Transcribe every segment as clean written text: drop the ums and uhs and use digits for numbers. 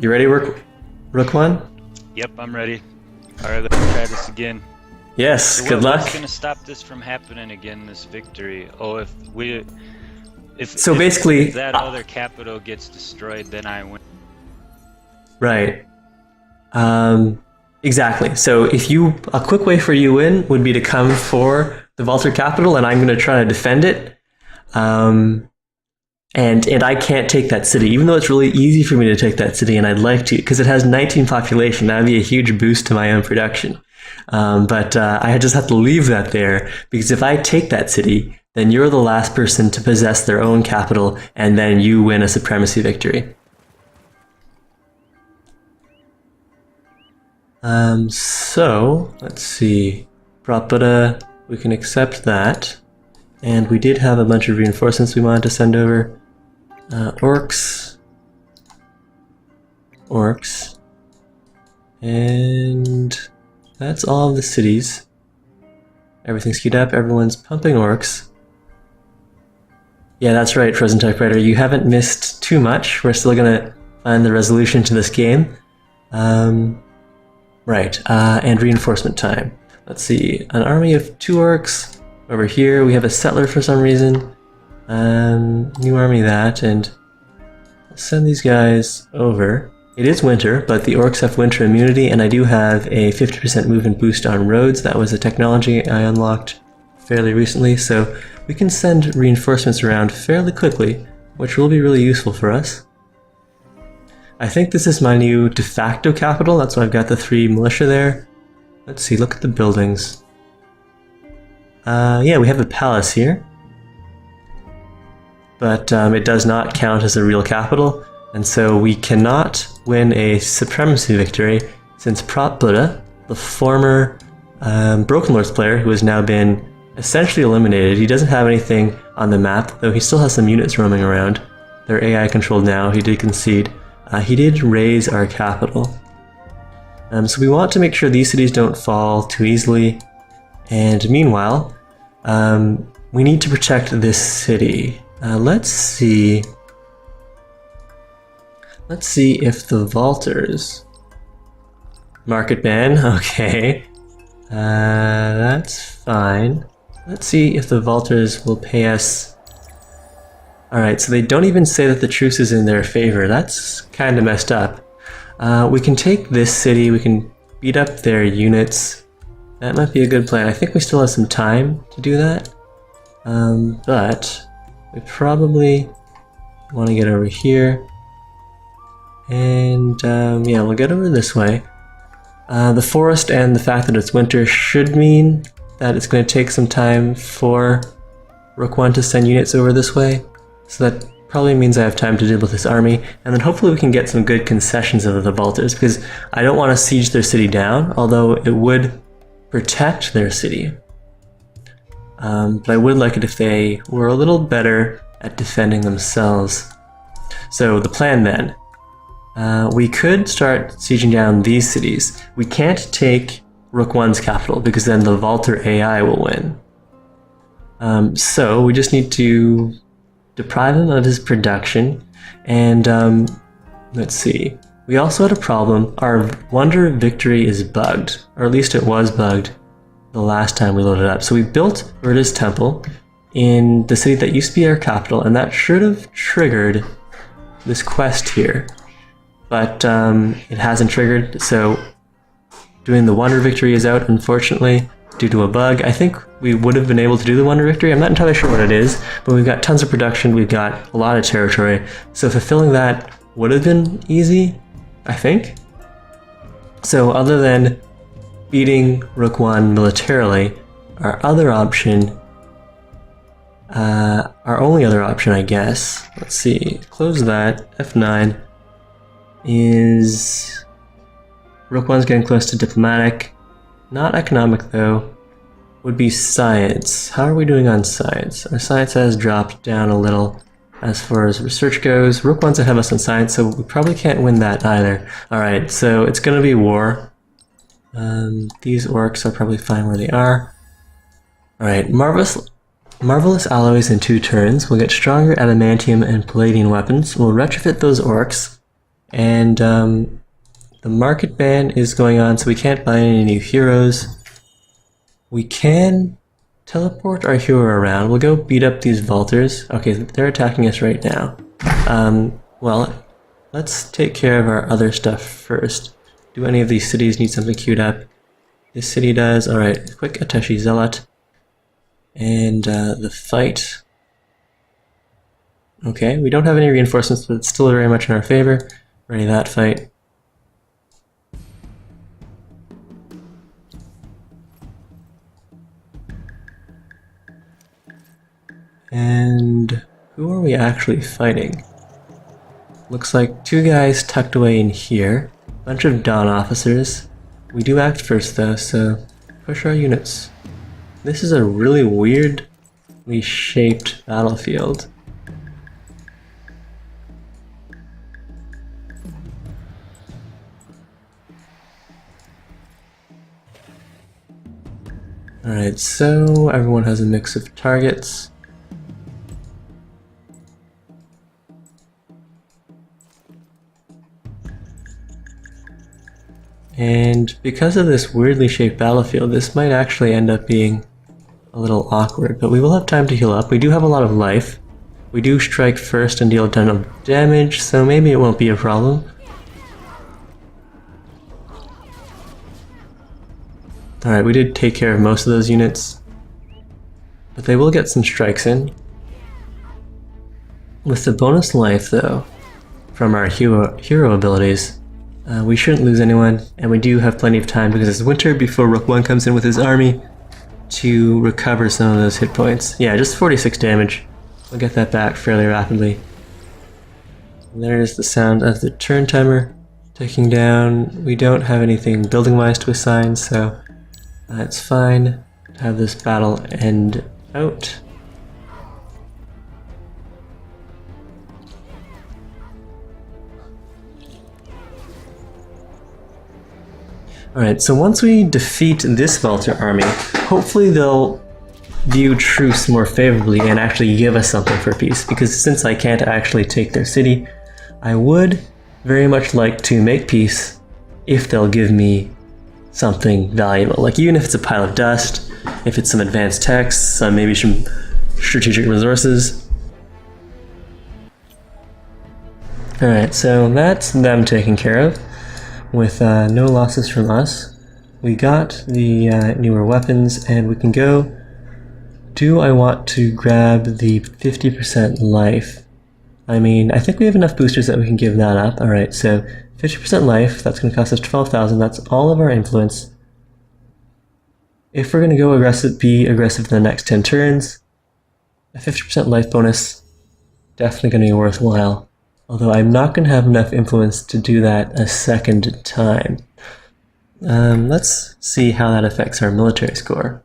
You ready, Rook 1? Yep, I'm ready. Alright, let's try this again. Yes, So good luck. What's gonna stop this from happening again, this victory? Oh, if basically, that other capital gets destroyed, then I win. Right. Exactly. So a quick way for you to win would be to come for the Vaulter capital, and I'm going to try to defend it. And I can't take that city, even though it's really easy for me to take that city, and I'd like to, because it has 19 population. That would be a huge boost to my own production. But I just have to leave that there, because if I take that city, then you're the last person to possess their own capital, and then you win a supremacy victory. So, let's see. Prapata, we can accept that. And we did have a bunch of reinforcements we wanted to send over. Orcs. And that's all of the cities. Everything's queued up, everyone's pumping orcs. Yeah, that's right, Frozen Typewriter. You haven't missed too much. We're still gonna find the resolution to this game. Right, and reinforcement time. Let's see, an army of 2 orcs. Over here we have a settler for some reason. New army that, and I'll send these guys over. It is winter, but the orcs have winter immunity, and I do have a 50% movement boost on roads. That was a technology I unlocked fairly recently, so we can send reinforcements around fairly quickly, which will be really useful for us. I think this is my new de facto capital, that's why I've got the 3 militia there. Let's see, look at the buildings. Yeah, we have a palace here. But it does not count as a real capital, and so we cannot win a supremacy victory since Prapata, the former Broken Lords player who has now been essentially eliminated, he doesn't have anything on the map, though he still has some units roaming around. They're AI controlled now, he did concede. He did raise our capital. So we want to make sure these cities don't fall too easily. And meanwhile, we need to protect this city. Let's see. Let's see if the Vaulters... Market ban, okay. That's fine. Let's see if the Vaulters will pay us... Alright, so they don't even say that the truce is in their favor. That's kind of messed up. We can take this city, we can beat up their units. That might be a good plan. I think we still have some time to do that. But we probably want to get over here. And yeah, we'll get over this way. The forest and the fact that it's winter should mean that it's going to take some time for Rook 1 to send units over this way. So that probably means I have time to deal with this army, and then hopefully we can get some good concessions of the Vaulters, because I don't want to siege their city down, although it would protect their city. But I would like it if they were a little better at defending themselves. So the plan then. We could start sieging down these cities. We can't take Rook 1's capital, because then the Vaulter AI will win. So we just need to deprive him of his production, and let's see. We also had a problem. Our Wonder Victory is bugged, or at least it was bugged the last time we loaded up. So we built Urda's Temple in the city that used to be our capital, and that should have triggered this quest here. But it hasn't triggered, so doing the Wonder Victory is out, unfortunately, due to a bug. I think we would have been able to do the Wonder Victory. I'm not entirely sure what it is, but we've got tons of production, we've got a lot of territory, so fulfilling that would have been easy, I think. So other than beating Rook 1 militarily, our other option, our only other option, I guess, let's see, close that, F9, is Rook 1's getting close to diplomatic. Not economic though, would be science. How are we doing on science? Our science has dropped down a little as far as research goes. Rook 1's ahead of us in science, so we probably can't win that either. Alright, so it's gonna be war. These orcs are probably fine where they are. Alright, marvelous alloys in 2 turns. We'll get stronger adamantium and palladium weapons. We'll retrofit those orcs. And the market ban is going on, so we can't buy any new heroes. We can teleport our hero around. We'll go beat up these vaulters. Okay, they're attacking us right now. Well, let's take care of our other stuff first. Do any of these cities need something queued up? This city does. Alright, quick Ateshi Zealot. And the fight. Okay, we don't have any reinforcements, but it's still very much in our favor. Ready that fight. And who are we actually fighting? Looks like two guys tucked away in here. Bunch of Dawn officers. We do act first though, so push our units. This is a really weirdly shaped battlefield. Alright, so everyone has a mix of targets. And because of this weirdly shaped battlefield, this might actually end up being a little awkward, but we will have time to heal up. We do have a lot of life. We do strike first and deal a ton of damage, so maybe it won't be a problem. Alright, we did take care of most of those units, but they will get some strikes in. With the bonus life, though, from our hero abilities, we shouldn't lose anyone, and we do have plenty of time because it's winter before Rook 1 comes in with his army to recover some of those hit points. Yeah, just 46 damage. We'll get that back fairly rapidly. And there's the sound of the turn timer ticking down. We don't have anything building-wise to assign, so it's fine to have this battle end out. Alright, so once we defeat this Vaulter army, hopefully they'll view truce more favorably and actually give us something for peace, because since I can't actually take their city, I would very much like to make peace if they'll give me something valuable. Like, even if it's a pile of dust, if it's some advanced texts, maybe some strategic resources. Alright, so that's them taken care of, with no losses from us. We got the newer weapons, and we can go. Do I want to grab the 50% life? I mean, I think we have enough boosters that we can give that up. Alright, so 50% life, that's going to cost us 12,000, that's all of our influence. If we're going to go aggressive, be aggressive for the next 10 turns, a 50% life bonus, definitely going to be worthwhile. Although I'm not going to have enough influence to do that a second time. Let's see how that affects our military score.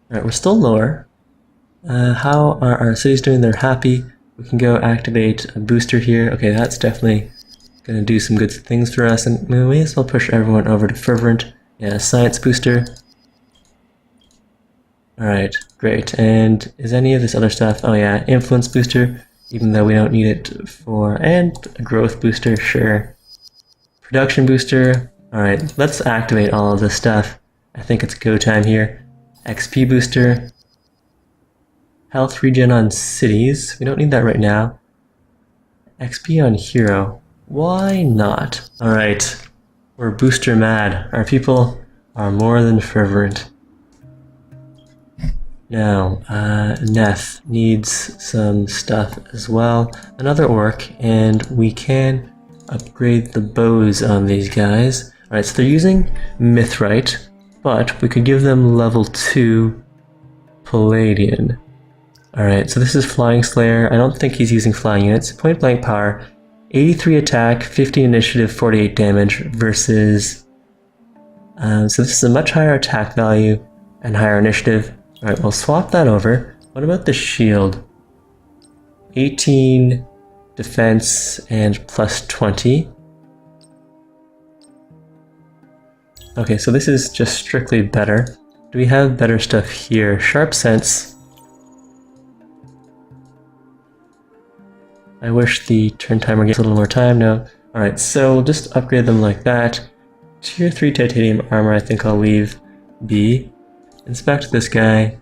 Alright, we're still lower. How are our cities doing? They're happy. We can go activate a booster here. Okay, that's definitely going to do some good things for us. And we may as well push everyone over to Fervent. Yeah, science booster. Alright, great. And is any of this other stuff? Oh yeah, influence booster. Even though we don't need it for, and a growth booster, sure. Production booster. Alright, let's activate all of this stuff. I think it's go time here. XP booster. Health regen on cities. We don't need that right now. XP on hero. Why not? Alright, we're booster mad. Our people are more than fervent. Now, Neff needs some stuff as well. Another orc, and we can upgrade the bows on these guys. Alright, so they're using Mithrite, but we could give them level 2 Palladian. Alright, so this is Flying Slayer. I don't think he's using flying units. Point blank power, 83 attack, 50 initiative, 48 damage versus... so this is a much higher attack value and higher initiative. Alright, we'll swap that over. What about the shield? 18 defense and plus 20. Okay, so this is just strictly better. Do we have better stuff here? Sharp Sense. I wish the turn timer gets a little more time. No, Alright, so we'll just upgrade them like that. Tier 3 titanium armor I think I'll leave be. Inspect this guy.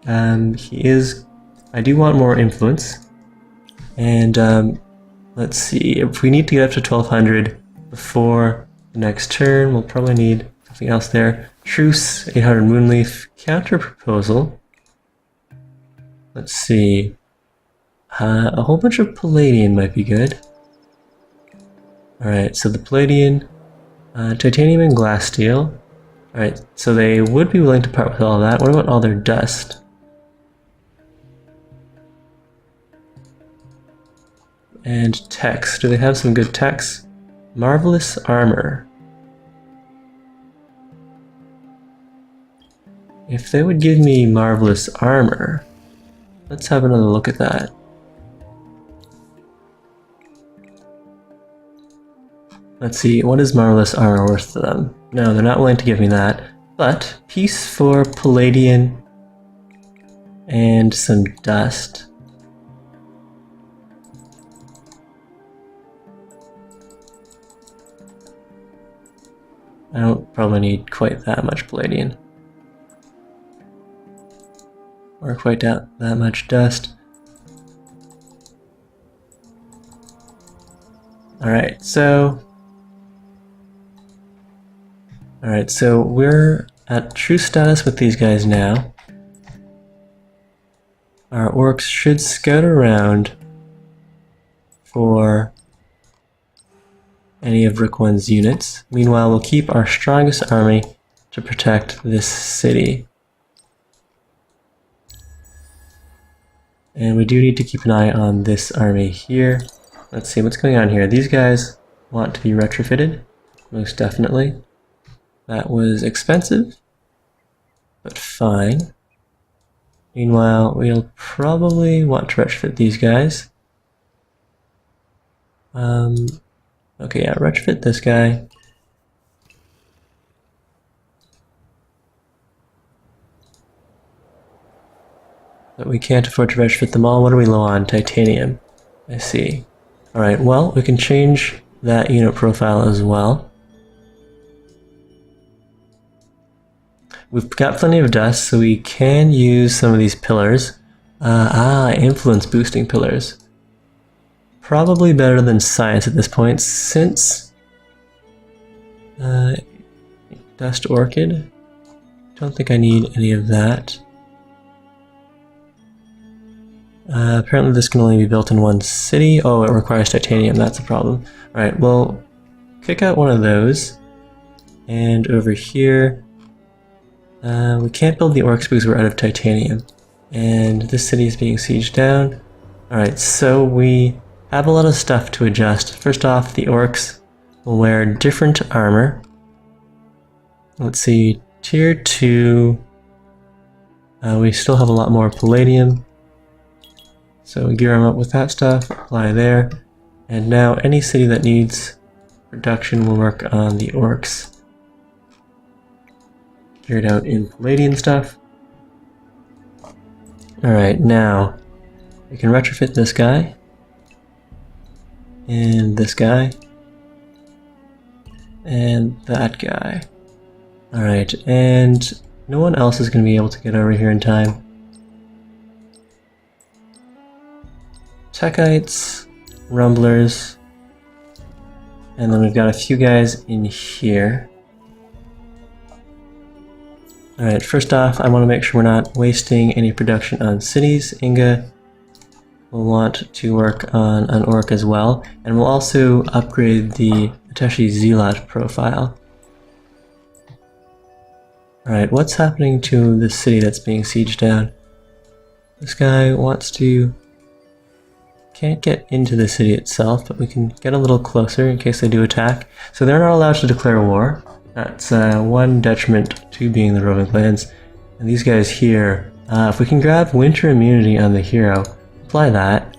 I do want more influence. And let's see, if we need to get up to 1200 before the next turn, we'll probably need something else there. Truce, 800 Moonleaf, counter proposal. Let's see. A whole bunch of Palladian might be good. Alright, so the Palladian, titanium and glass steel. Alright, so they would be willing to part with all that. What about all their dust? And techs. Do they have some good techs? Marvelous armor. If they would give me marvelous armor, let's have another look at that. Let's see, what is marvelous armor worth to them? No, they're not willing to give me that. But, piece for Palladian and some dust. I don't probably need quite that much Palladian. Or quite that much dust. Alright, so we're at true status with these guys now. Our orcs should scout around for any of Rook 1's units. Meanwhile, we'll keep our strongest army to protect this city. And we do need to keep an eye on this army here. Let's see what's going on here. These guys want to be retrofitted, most definitely. That was expensive, but fine. Meanwhile, we'll probably want to retrofit these guys. Okay, yeah, retrofit this guy. But we can't afford to retrofit them all. What are we low on? Titanium. I see. Alright, well, we can change that unit profile as well. We've got plenty of dust, so we can use some of these pillars. Influence boosting pillars. Probably better than science at this point, since Dust Orchid. Don't think I need any of that. Apparently this can only be built in one city. Oh, it requires titanium, that's a problem. Alright, well, kick out one of those. And over here, we can't build the orcs because we're out of titanium. And this city is being sieged down. Alright, so we have a lot of stuff to adjust. First off, the orcs will wear different armor. Let's see, tier 2. We still have a lot more palladium. So gear them up with that stuff, apply there. And now any city that needs production will work on the orcs. Geared out in palladium stuff. Alright, now we can retrofit this guy. And this guy. And that guy. Alright, and no one else is going to be able to get over here in time. Techites, Rumblers, and then we've got a few guys in here. Alright, first off, I want to make sure we're not wasting any production on cities. Inga will want to work on an orc as well, and we'll also upgrade the Ateshi Zealot profile. Alright, what's happening to the city that's being sieged down? This guy wants to... Can't get into the city itself, but we can get a little closer in case they do attack. So they're not allowed to declare war. That's one detriment to being the roving clans. And these guys here, if we can grab winter immunity on the hero, apply that.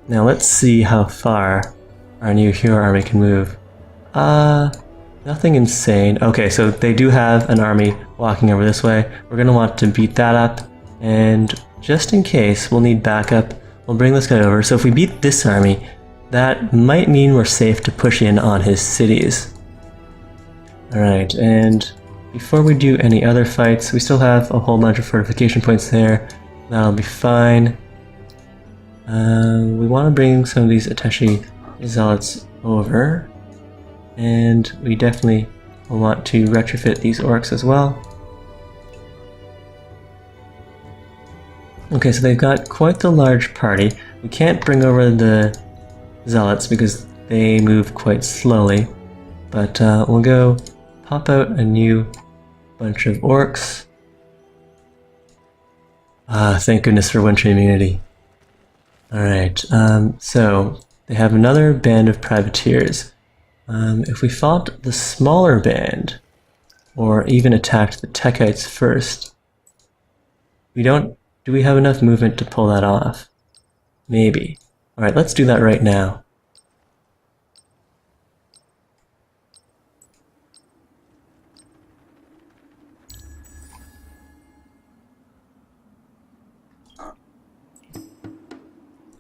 Now let's see how far our new hero army can move. Nothing insane. Okay, so they do have an army walking over this way. We're going to want to beat that up. And just in case, we'll need backup. We'll bring this guy over. So if we beat this army, that might mean we're safe to push in on his cities. Alright, and before we do any other fights, we still have a whole bunch of fortification points there. That'll be fine. We want to bring some of these attaché zealots over, and we definitely will want to retrofit these orcs as well. Okay, so they've got quite the large party. We can't bring over the zealots because they move quite slowly, but we'll go pop out a new bunch of orcs. Ah, thank goodness for winter immunity. Alright, so they have another band of privateers. If we fought the smaller band, or even attacked the Techites first, do we have enough movement to pull that off? Maybe. Alright, let's do that right now.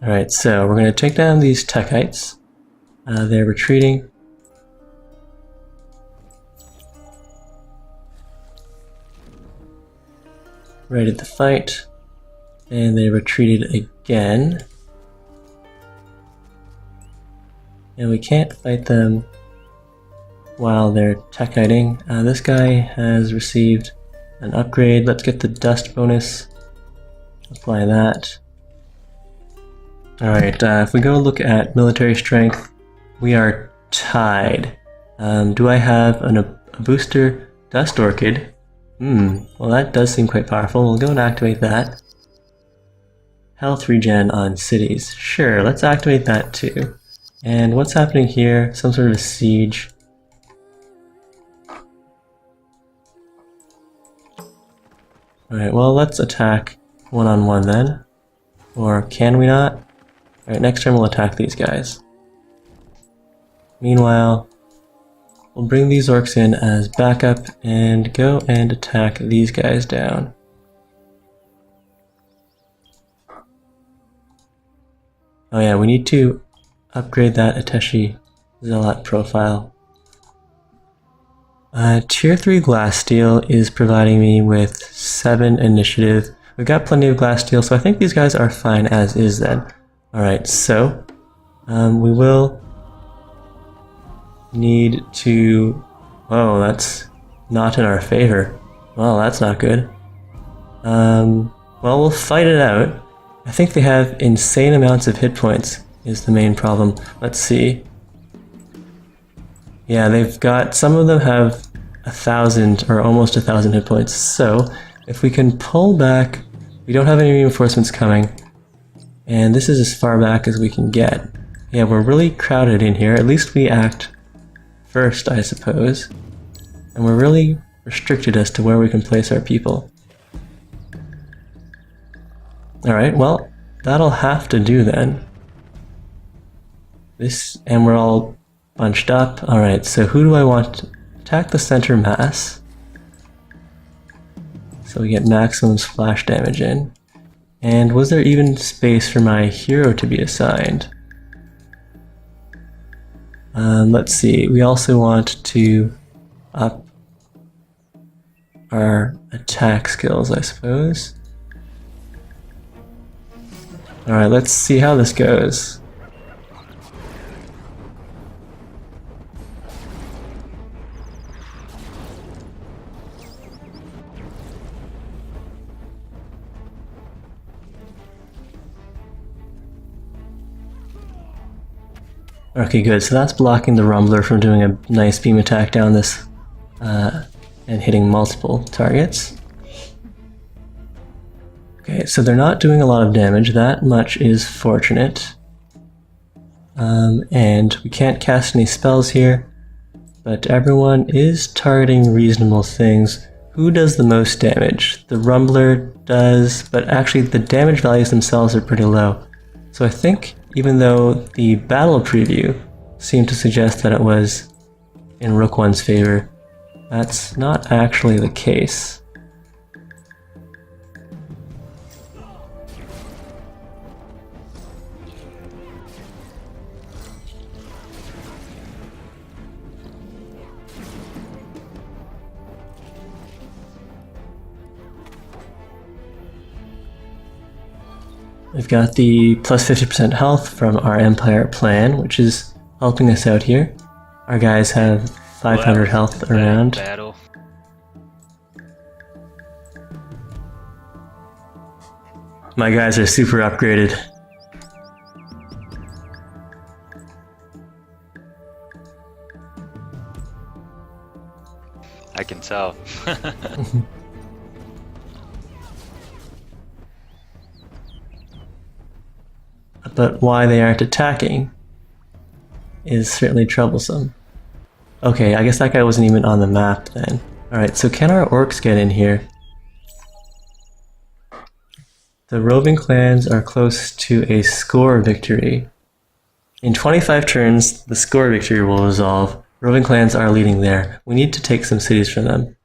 Alright, so we're going to take down these Techites. They're retreating. Right at the fight. And they retreated again. And we can't fight them while they're Techiting. This guy has received an upgrade. Let's get the dust bonus. Apply that. Alright, if we go look at military strength, we are tied. Do I have a booster dust orchid? Well that does seem quite powerful. We'll go and activate that. Health regen on cities. Sure, let's activate that too. And what's happening here? Some sort of a siege. Alright, well let's attack one-on-one then. Or can we not? Alright, next turn we'll attack these guys. Meanwhile, we'll bring these orcs in as backup and go and attack these guys down. Oh yeah, we need to upgrade that attaché zealot profile. Tier 3 glass steel is providing me with 7 initiative. We've got plenty of glass steel, so I think these guys are fine as is then. Alright, so we will need to... Whoa, that's not in our favor. Well, that's not good. Well, we'll fight it out. I think they have insane amounts of hit points is the main problem. Let's see. Yeah, they've got... Some of them have 1,000 or almost 1,000 hit points. So, if we can pull back... We don't have any reinforcements coming. And this is as far back as we can get. Yeah, we're really crowded in here. At least we act first, I suppose. And we're really restricted as to where we can place our people. Alright, well, that'll have to do then. And we're all bunched up. Alright, so who do I want to attack the center mass? So we get maximum splash damage in. And was there even space for my hero to be assigned? Let's see, we also want to up our attack skills, I suppose. Alright, let's see how this goes. Okay, good. So that's blocking the Rumbler from doing a nice beam attack down this and hitting multiple targets. Okay, so they're not doing a lot of damage. That much is fortunate. And we can't cast any spells here, but everyone is targeting reasonable things. Who does the most damage? The Rumbler does, but actually the damage values themselves are pretty low. So I think even though the battle preview seemed to suggest that it was in Rook 1's favor, that's not actually the case. We've got the plus 50% health from our Empire plan, which is helping us out here. Our guys have 500 health around. Battle. My guys are super upgraded. I can tell. But why they aren't attacking is certainly troublesome. Okay, I guess that guy wasn't even on the map then. Alright, so can our orcs get in here? The roving clans are close to a score victory. In 25 turns, the score victory will resolve. Roving clans are leading there. We need to take some cities from them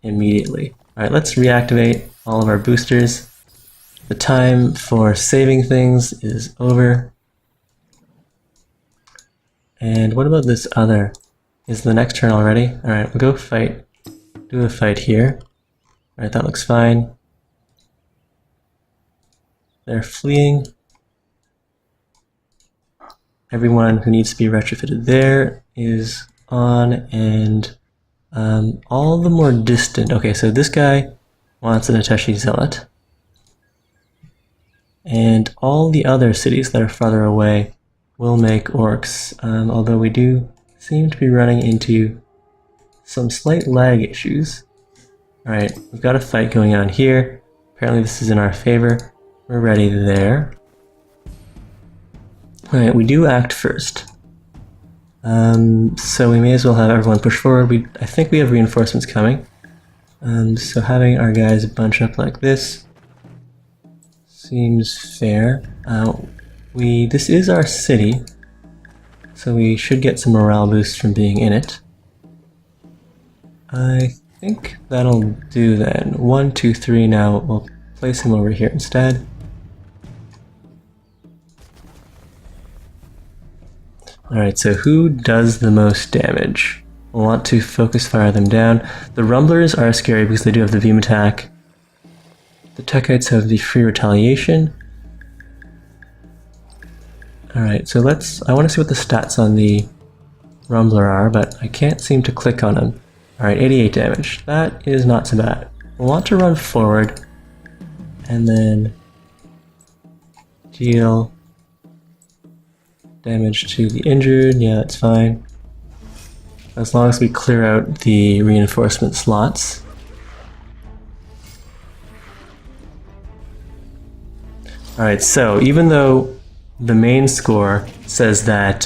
immediately. Alright, let's reactivate all of our boosters. The time for saving things is over. And what about this other? Is the next turn already? Alright, we'll go fight. Do a fight here. Alright, that looks fine. They're fleeing. Everyone who needs to be retrofitted there is on, and all the more distant. Okay, so this guy wants an Ateshi Zealot. And all the other cities that are farther away will make orcs, although we do seem to be running into some slight lag issues. Alright, we've got a fight going on here. Apparently this is in our favor. We're ready there. Alright, we do act first. So we may as well have everyone push forward. I think we have reinforcements coming. So having our guys bunch up like this seems fair. This is our city, so we should get some morale boost from being in it. I think that'll do then. 1, 2, 3 now. We'll place him over here instead. Alright, so who does the most damage? We'll want to focus fire them down. The Rumblers are scary because they do have the beam attack. The Techites have the free retaliation. Alright, so I want to see what the stats on the Rumbler are, but I can't seem to click on them. Alright, 88 damage. That is not so bad. We'll want to run forward and then deal damage to the injured. Yeah, that's fine. As long as we clear out the reinforcement slots. Alright, so even though the main score says that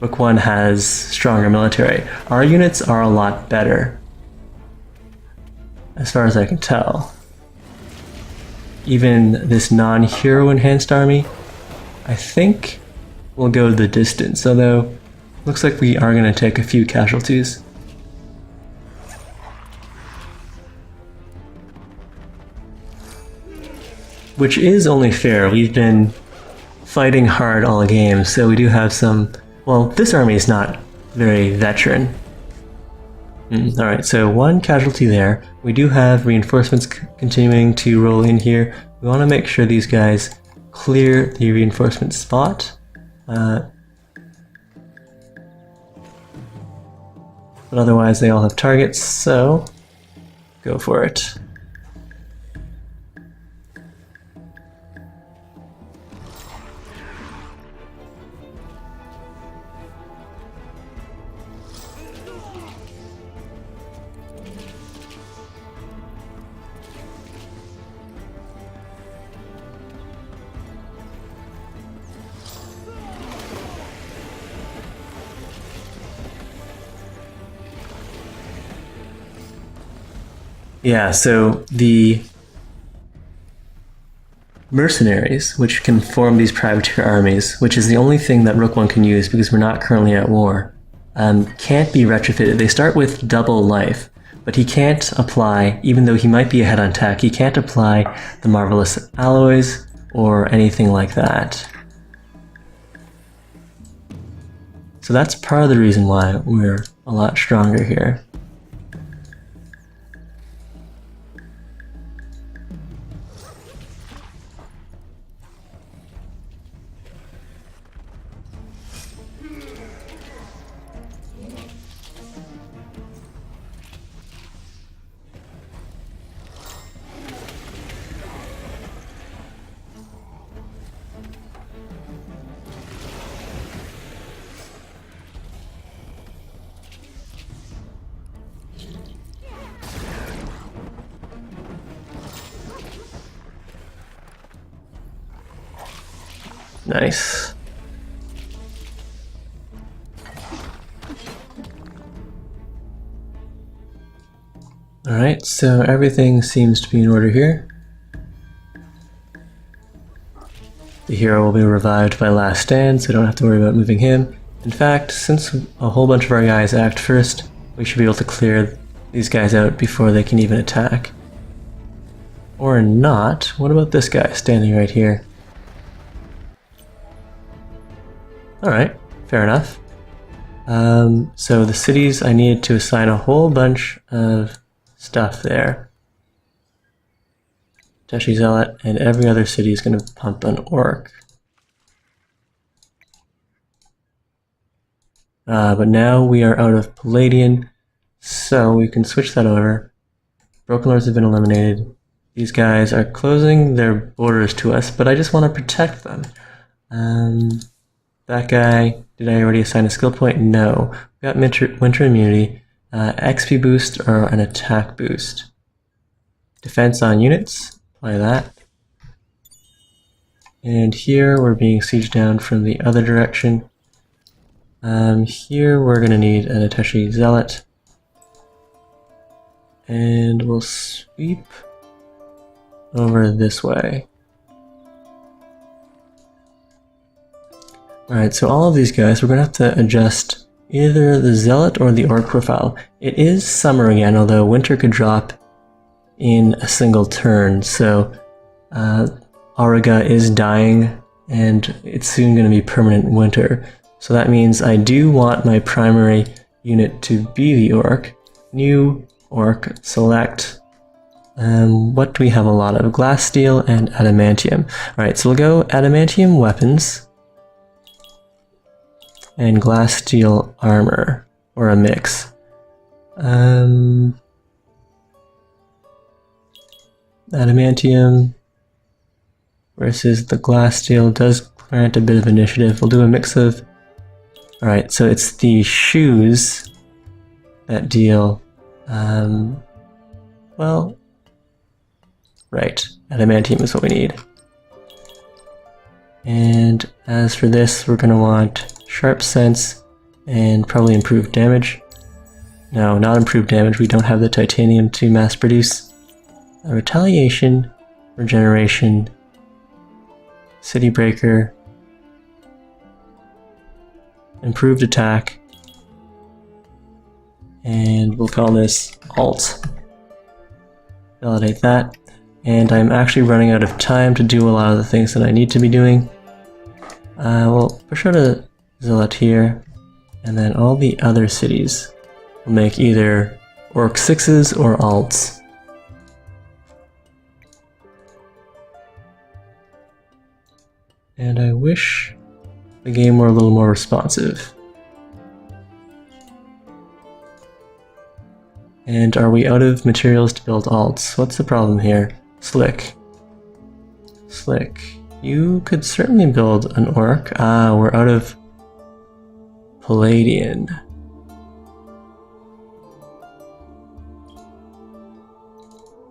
Book 1 has stronger military, our units are a lot better, as far as I can tell. Even this non-hero enhanced army, I think, will go the distance, although looks like we are going to take a few casualties. Which is only fair. We've been fighting hard all game, so we do have some... Well, this army is not very veteran. Alright, so 1 casualty there. We do have reinforcements continuing to roll in here. We want to make sure these guys clear the reinforcement spot. But otherwise they all have targets, so go for it. Yeah, so the mercenaries, which can form these privateer armies, which is the only thing that Rook 1 can use because we're not currently at war, can't be retrofitted. They start with double life, but he can't apply, even though he might be ahead on tech, he can't apply the marvelous alloys or anything like that. So that's part of the reason why we're a lot stronger here. Nice. Alright, so everything seems to be in order here. The hero will be revived by Last Stand, so we don't have to worry about moving him. In fact, since a whole bunch of our guys act first, we should be able to clear these guys out before they can even attack. Or not. What about this guy standing right here? Alright, fair enough. So the cities, I needed to assign a whole bunch of stuff there. Teshi Zealot, and every other city is going to pump an orc. But now we are out of Palladian, so we can switch that over. Broken Lords have been eliminated. These guys are closing their borders to us, but I just want to protect them. That guy, did I already assign a skill point? No. We got winter immunity, XP boost, or an attack boost. Defense on units, apply that. And here we're being sieged down from the other direction. Here we're going to need an Ateshi Zealot. And we'll sweep over this way. Alright, so all of these guys, we're going to have to adjust either the Zealot or the Orc profile. It is summer again, although winter could drop in a single turn, so Auriga is dying, and it's soon going to be permanent winter. So that means I do want my primary unit to be the Orc. New Orc, select. What do we have a lot of? Glass, steel, and adamantium. Alright, so we'll go adamantium weapons and glass steel armor, or a mix. Adamantium versus the glass steel does grant a bit of initiative. We'll do a mix of... Alright, so it's the shoes that deal... well... Right, adamantium is what we need. And as for this, we're going to want sharp sense and probably improved damage. No, not improved damage, we don't have the titanium to mass produce. Retaliation, regeneration, city breaker, improved attack, and we'll call this alt. Validate that. And I'm actually running out of time to do a lot of the things that I need to be doing. We'll push out a Zealot here, and then all the other cities will make either Orc 6s or alts. And I wish the game were a little more responsive. And are we out of materials to build alts? What's the problem here? Slick. Slick. You could certainly build an orc. Ah, we're out of Palladian.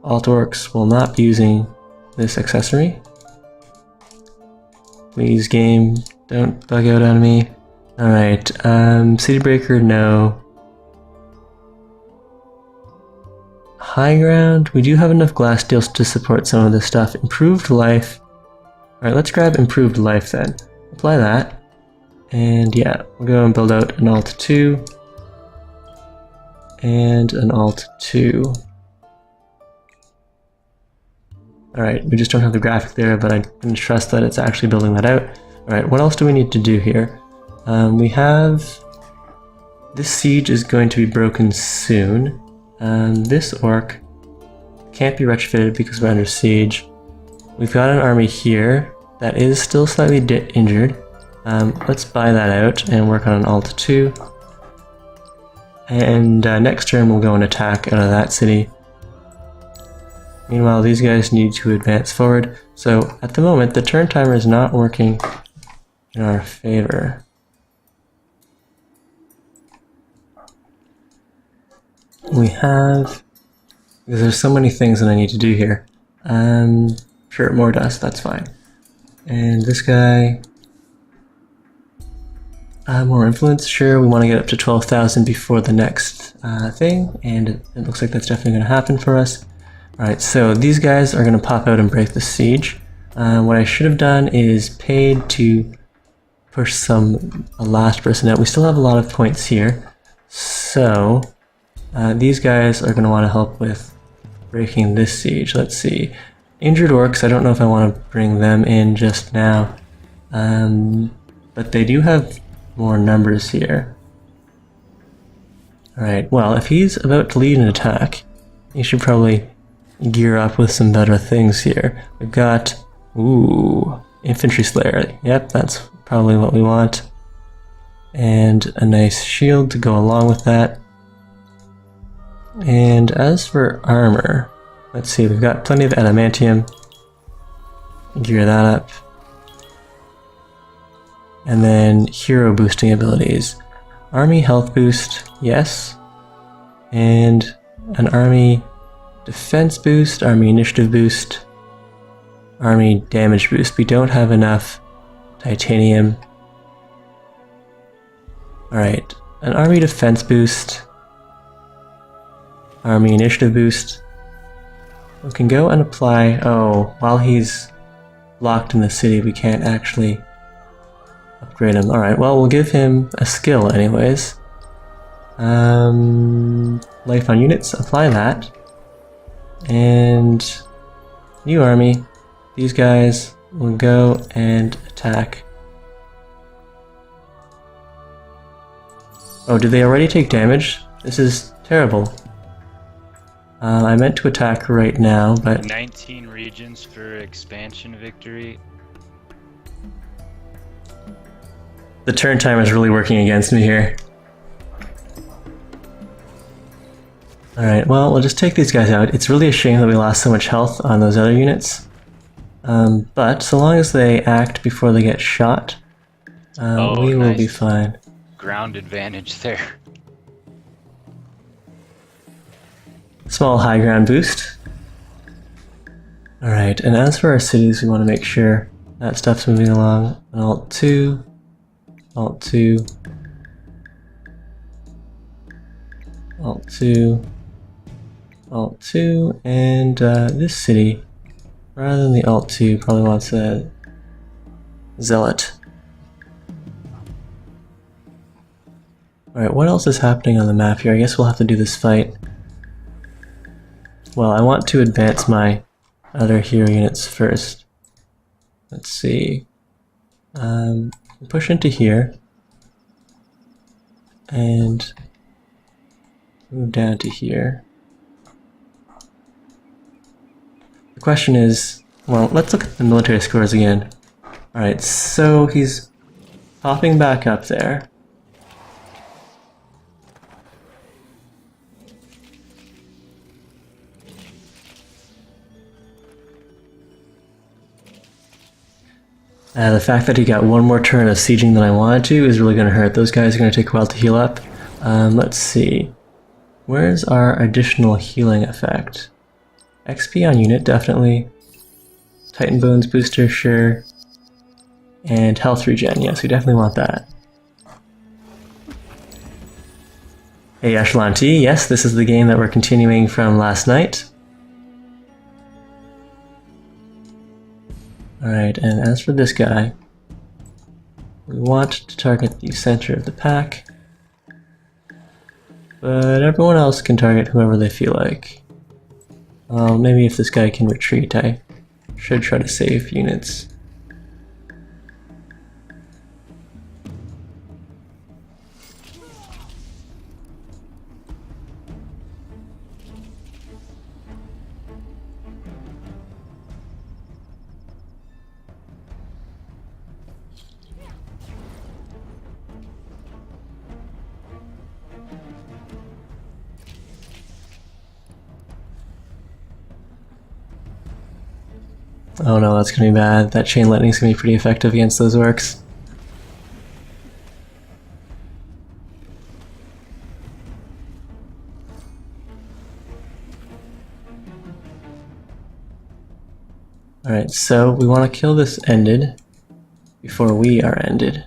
Alt orcs will not be using this accessory. Please, game, don't bug out on me. Alright, City Breaker, no. High ground, we do have enough glass deals to support some of this stuff. Improved life. Alright, let's grab improved life then. Apply that. And yeah, we'll go and build out an alt 2. And an alt 2. Alright, we just don't have the graphic there, but I can trust that it's actually building that out. Alright, what else do we need to do here? We have... This siege is going to be broken soon. This orc can't be retrofitted because we're under siege. We've got an army here that is still slightly injured. Let's buy that out and work on an alt 2. And next turn we'll go and attack out of that city. Meanwhile, these guys need to advance forward. So at the moment, the turn timer is not working in our favor. We have... Because there's so many things that I need to do here. Sure, more dust, that's fine. And this guy More influence, sure. We want to get up to 12,000 before the next thing, and it looks like that's definitely going to happen for us. Alright, so these guys are going to pop out and break the siege. What I should have done is paid to push a last person out. We still have a lot of points here, so these guys are going to want to help with breaking this siege. Let's see. Injured orcs, I don't know if I want to bring them in just now, but they do have more numbers here. Alright, well, if he's about to lead an attack, he should probably gear up with some better things here. We've got, ooh, Infantry Slayer. Yep, that's probably what we want. And a nice shield to go along with that. And as for armor, let's see, we've got plenty of adamantium. Gear that up. And then hero boosting abilities. Army health boost, yes. And an army defense boost, army initiative boost, army damage boost. We don't have enough titanium. Alright, an army defense boost, army initiative boost. We can go and apply, oh, while he's locked in the city we can't actually upgrade him. Alright, well, we'll give him a skill anyways. Life on units, apply that. And new army, these guys will go and attack. Oh, did they already take damage? This is terrible. I meant to attack right now, but 19 regions for expansion victory. the turn time is really working against me here. Alright, well, we'll just take these guys out. It's really a shame that we lost so much health on those other units. But so long as they act before they get shot, we will be fine. Ground advantage there. Small high ground boost. Alright, and as for our cities, we want to make sure that stuff's moving along. An Alt 2, Alt 2, Alt 2, Alt 2, and this city, rather than the Alt 2, probably wants a Zealot. Alright, what else is happening on the map here? I guess we'll have to do this fight. Well, I want to advance my other hero units first. Let's see. Push into here. And move down to here. The question is, well, let's look at the military scores again. Alright, so he's popping back up there. The fact that he got one more turn of sieging than I wanted to is really going to hurt. Those guys are going to take a while to heal up. Let's see. Where's our additional healing effect? XP on unit, definitely. Titan Bones booster, sure. And health regen, yes, we definitely want that. Hey Echelon T, yes, this is the game that we're continuing from last night. Alright, and as for this guy, we want to target the center of the pack, but everyone else can target whoever they feel like. Well, maybe if this guy can retreat, I should try to save units. Oh no, that's gonna be bad. That chain lightning's gonna be pretty effective against those orcs. Alright, so we want to kill this ended before we are ended.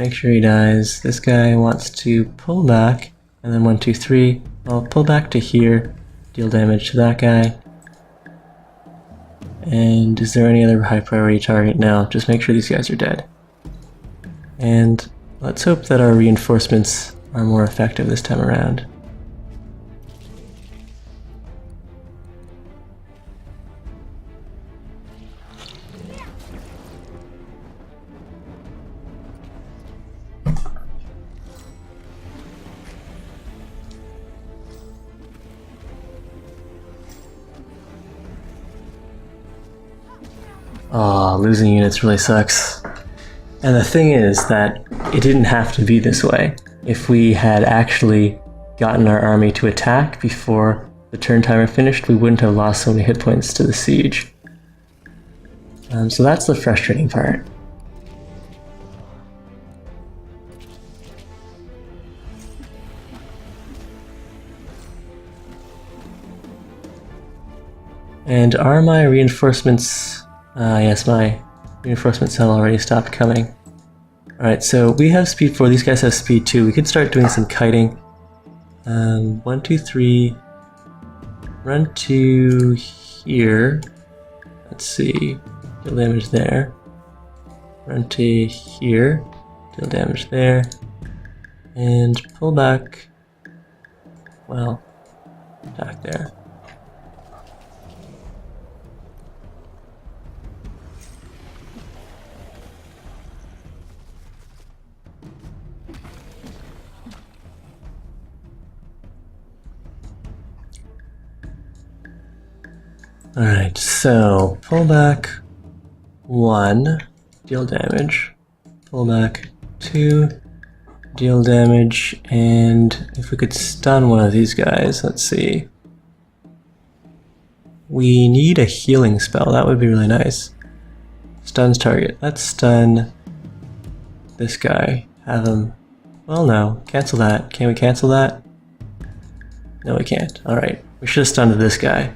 Make sure he dies. This guy wants to pull back, and then 1, 2, 3. I'll pull back to here, deal damage to that guy. And is there any other high priority target? No, just make sure these guys are dead. And let's hope that our reinforcements are more effective this time around. Aw, losing units really sucks. And the thing is that it didn't have to be this way. If we had actually gotten our army to attack before the turn timer finished, we wouldn't have lost so many hit points to the siege. So that's the frustrating part. And are my reinforcements... yes, my reinforcements have already stopped coming. Alright, so we have speed 4, these guys have speed 2. We could start doing some kiting. 1, 2, 3. Run to here. Let's see. Deal damage there. Run to here. Deal damage there. And pull back. Well, back there. Alright, so pull back 1, deal damage. Pull back 2, deal damage. And if we could stun one of these guys, let's see. We need a healing spell, that would be really nice. Stuns target. Let's stun this guy. Have him. Well, no. Cancel that. Can we cancel that? No, we can't. Alright, we should have stunned this guy.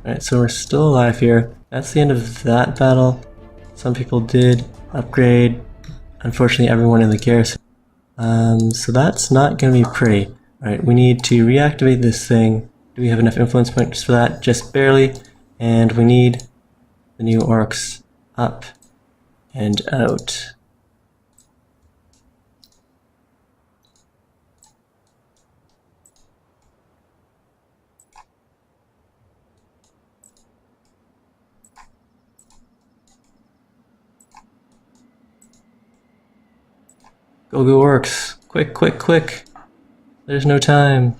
Alright, so we're still alive here. That's the end of that battle. Some people did upgrade. Unfortunately, everyone in the garrison. So that's not going to be pretty. Alright, we need to reactivate this thing. Do we have enough influence points for that? Just barely. And we need the new orcs up and out. Go orcs! Quick, quick, quick! There's no time.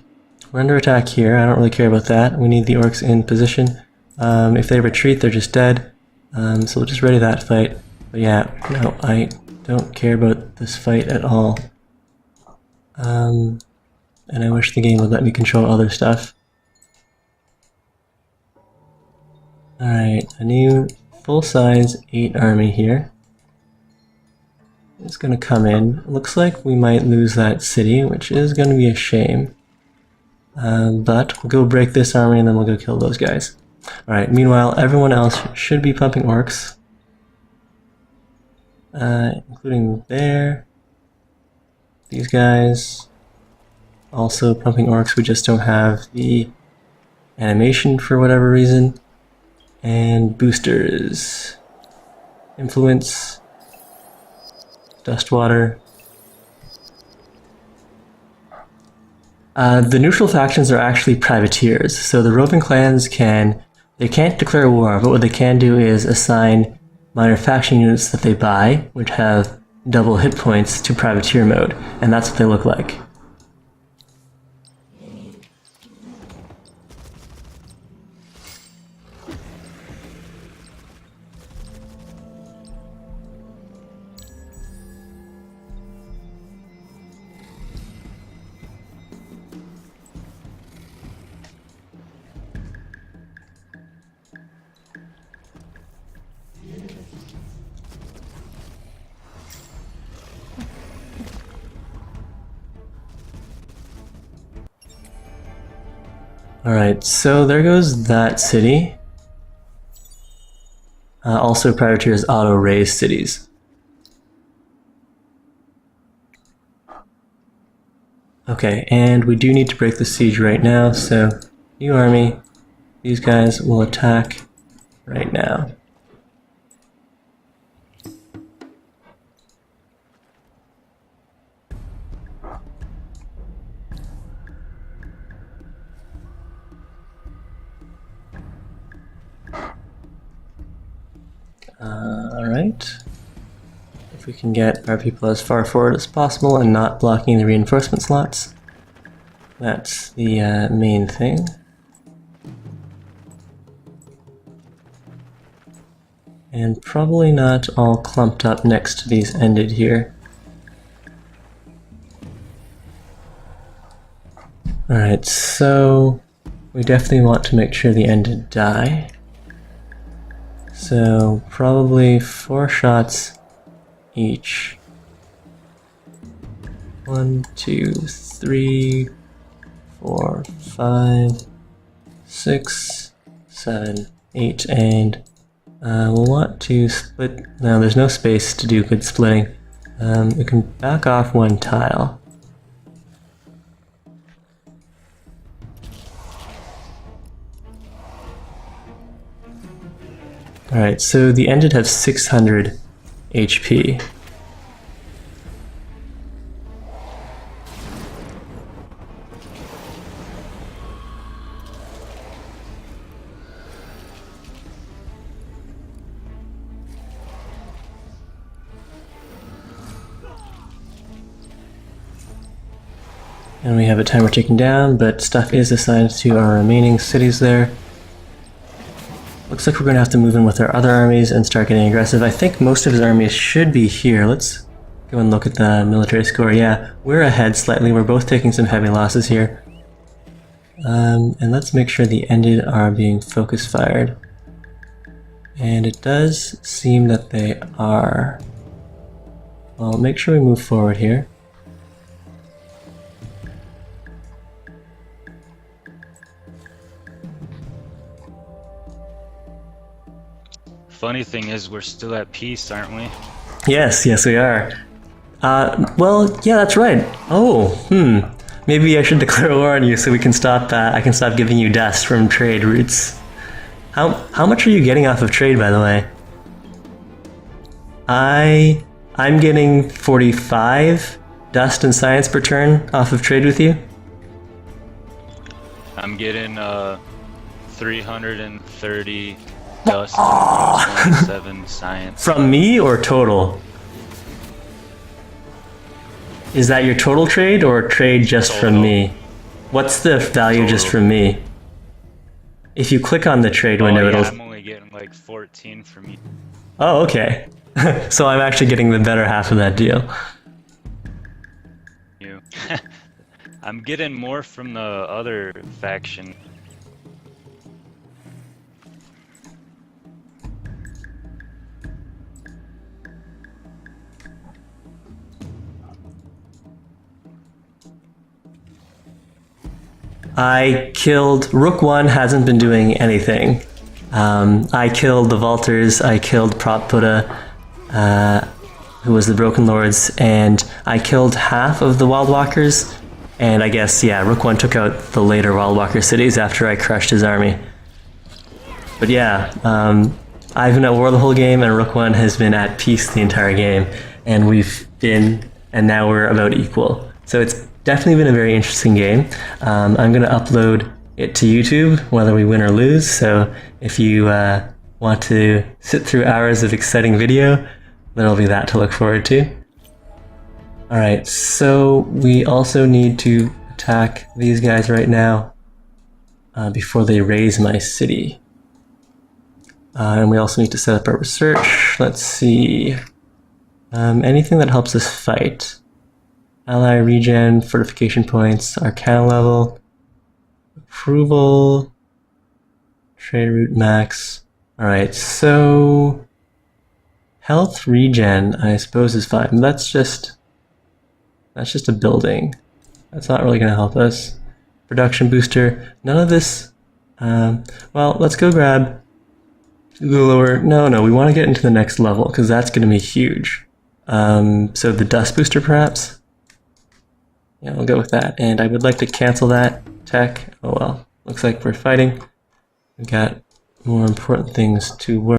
We're under attack here. I don't really care about that. We need the orcs in position. If they retreat, they're just dead. So we'll just ready that fight. But yeah, no, I don't care about this fight at all. And I wish the game would let me control other stuff. Alright, a new full-size 8 army here. It's gonna come in. Looks like we might lose that city, which is gonna be a shame. But we'll go break this army and then we'll go kill those guys. Alright, meanwhile, everyone else should be pumping orcs. Including there. These guys. Also pumping orcs, we just don't have the animation for whatever reason. And boosters. Influence. Dustwater. The neutral factions are actually privateers, so the roving clans can't declare war, but what they can do is assign minor faction units that they buy, which have double hit points, to privateer mode, and that's what they look like. Alright, so there goes that city. Also, privateers auto-raise cities. Okay, and we do need to break the siege right now, so you army, these guys will attack right now. Alright. If we can get our people as far forward as possible and not blocking the reinforcement slots. That's the main thing. And probably not all clumped up next to these ended here. Alright, so we definitely want to make sure the ended die. So probably 4 shots each. 1, 2, 3, 4, 5, 6, 7, 8, and we'll want to split. No, there's no space to do good splitting. We can back off 1 tile. Alright, so the ended have 600 HP. And we have a timer ticking down, but stuff is assigned to our remaining cities there. Looks like we're going to have to move in with our other armies and start getting aggressive. I think most of his armies should be here. Let's go and look at the military score. Yeah, we're ahead slightly. We're both taking some heavy losses here. And let's make sure the ended are being focus fired. And it does seem that they are. Well, make sure we move forward here. Funny thing is, we're still at peace, aren't we? Yes, yes we are. Well, yeah, that's right. Oh, maybe I should declare war on you so we can stop. I can stop giving you dust from trade routes. How much are you getting off of trade, by the way? I'm getting 45 dust and science per turn off of trade with you. I'm getting 330 dust and 27 science. From me or total? Is that your total trade or trade just Total. from me? What's the value Total. just from me? If you click on the trade window, yeah, it'll... I'm only getting like 14 from you. Oh, okay. So I'm actually getting the better half of that deal. I'm getting more from the other faction. I killed... Rook 1 hasn't been doing anything. I killed the Vaulters, I killed Prop Buddha, who was the Broken Lords, and I killed half of the Wildwalkers, and I guess, yeah, Rook 1 took out the later Wildwalker cities after I crushed his army. But yeah, I've been at war the whole game, and Rook 1 has been at peace the entire game, and and now we're about equal. So it's definitely been a very interesting game. I'm going to upload it to YouTube, whether we win or lose, so if you want to sit through hours of exciting video, there'll be that to look forward to. Alright, so we also need to attack these guys right now before they raise my city. And we also need to set up our research. Let's see. Anything that helps us fight. Ally regen, fortification points, Arcana level, approval, trade route max. Alright, so health regen I suppose is fine. That's just a building. That's not really going to help us. production booster. None of this. Well, let's go grab the lower. No, we want to get into the next level because that's going to be huge. So the dust booster, perhaps. Yeah, we'll go with that. And I would like to cancel that tech. Oh well, looks like we're fighting. We've got more important things to work.